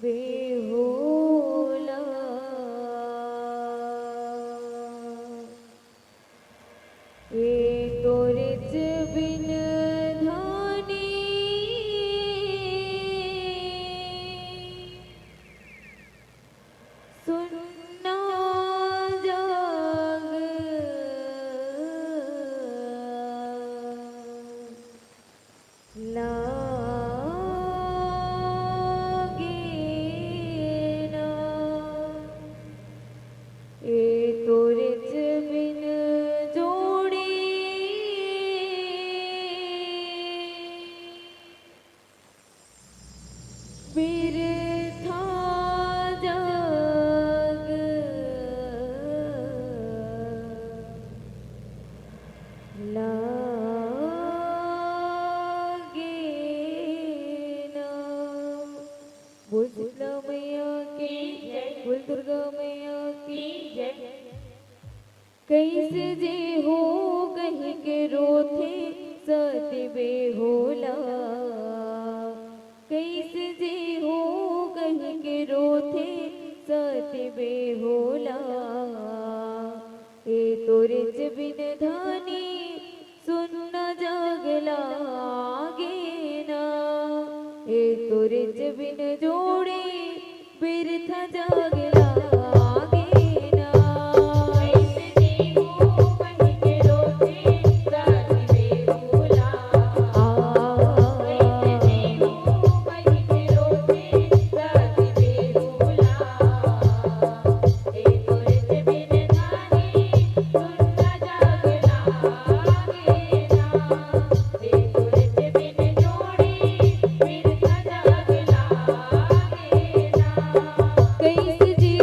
बेहोला ये तोरिच बिन धानी सुनना जाग लागे ना ये तोरिच बिन जोड़ी बिरथा जग लागे ना। बोल शीतला मैया की जय, बोल दुर्गा मैया की जय। कैसे जे हो कहीं के रोथे सती बेहोला, कैसे जे हो कहीं के रोथे सती बेहोला। ये तोरिच बिन धानी सुनना जागला गेना, ये तोरिच बिन जोड़े बिरथा जागला गेना। कैसे जी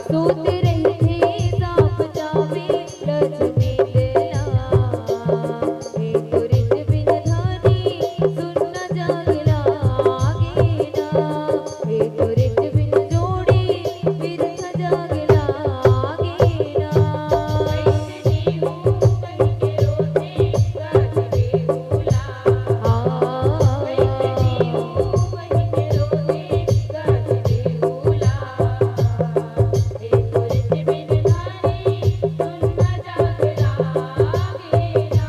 सूत रही थे सांप चावे लक्ष्मी दिला हे तुरित बिन धानी सुन न जागला गेना हे तुरित बिन जोड़ी बिरथ जागला गेना वैष्णवी हूँ कहीं के रोते गाजरे भूला वैष्णवी हूँ कहीं के रोते गाजरे भूला हे तुरित बिन धानी सुन न जागला गेना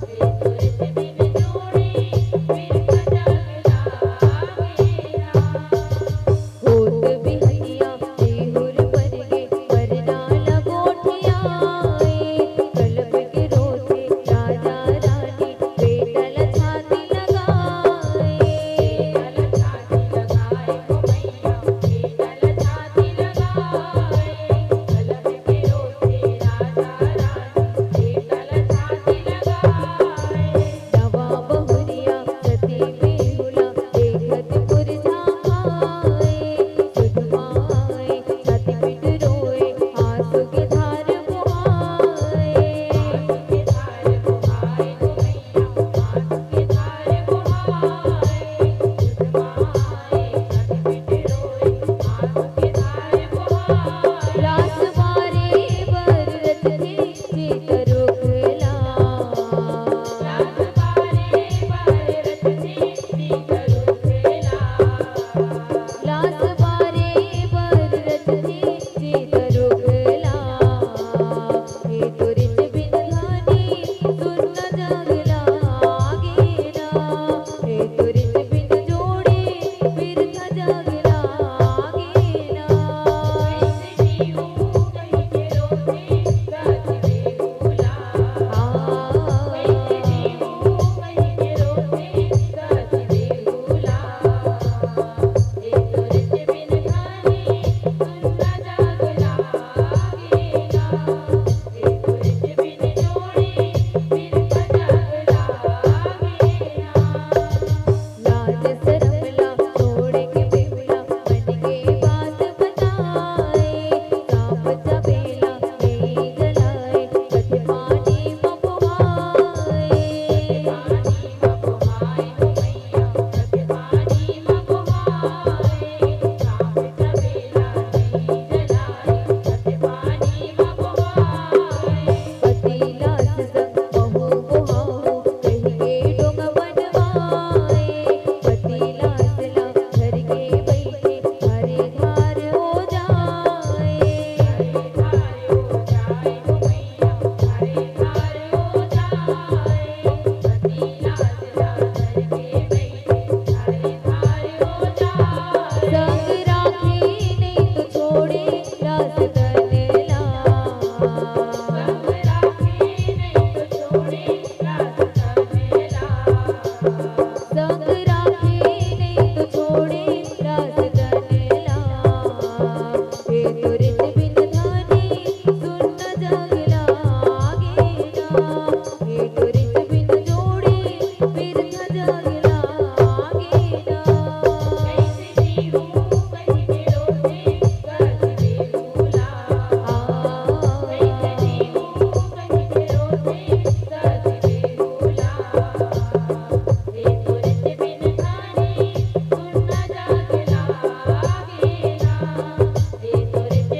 हे तुरित बिन जोड़ी बिरथ जागला गेना होत बिहनिया देहुर पर गे करना लगोठिया कलप के रोते राजा रानी बेटल छाती लगाए बेटल छाती लगाए को मैया बेटल छाती लगाए कलप के रोते राजा रानी बेटल छाती लगाए नवा बहुरिया सती बेहुला देखत पुरझाए सुधमाए छाती पिट रोए आंसू की धार बुहाए आंसू की धार बुहाए गो मैया आंसू की धार बुहाए सुधमाए छाती पिट रोए आंसू की धार बुहाए रास बारे बर रचते चित रुखला रास बारे बर रचते चित रुखला लास बारे बर रचते चित रुखला हे तुरित बिन धानी सुन न जागला गेना हे तुरित बिन जोड़ी बिरथ जागला गेना वैष्णवी हूँ कहीं के रोते गाजरे भूला वैष्णवी हूँ कहीं के रोते गाजरे भूला हे तुरित बिन धानी सुन न जागला गेना हे तुरित बिन जोड़ी बिरथ जागला गेना लाज शरमला छोड़ के बेहुला मन के बात बताए सांप चबेला नहीं गलाए कथ पानी मपुहाए पानी मपुहाए गो मैया कथ पानी मपुहाए सांप चबेला नहीं गलाए कथ पानी मपुहाए पतिला संग बहु बुहाओ कही के डोंग बनवाए पतिला सला घर के बैठे हरे धार हो जाए हरे धार हो जाए गो मैया हरे धार हो जाए पतिला सला घर के बैठे हरे धार हो जाए संग राखे नहीं तो छोड़े रास तनला संग राखे नहीं तो छोड़े रास तनला संग राखे नहीं तो छोड़े रास तनला हे तुरित बिन धानी सुन न जागला गेना हे तुरित बिन जोड़ी बिरथ जागला गेना वैष्णवी हूँ कहीं के रोते गाजरे भूला वैष्णवी हूँ कहीं के रोते गाजरे भूला हे तुरित बिन धानी सुन न जागला गेना हे तुरित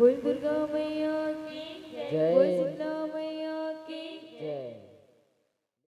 बोल दुर्गा मैया की जय। बोल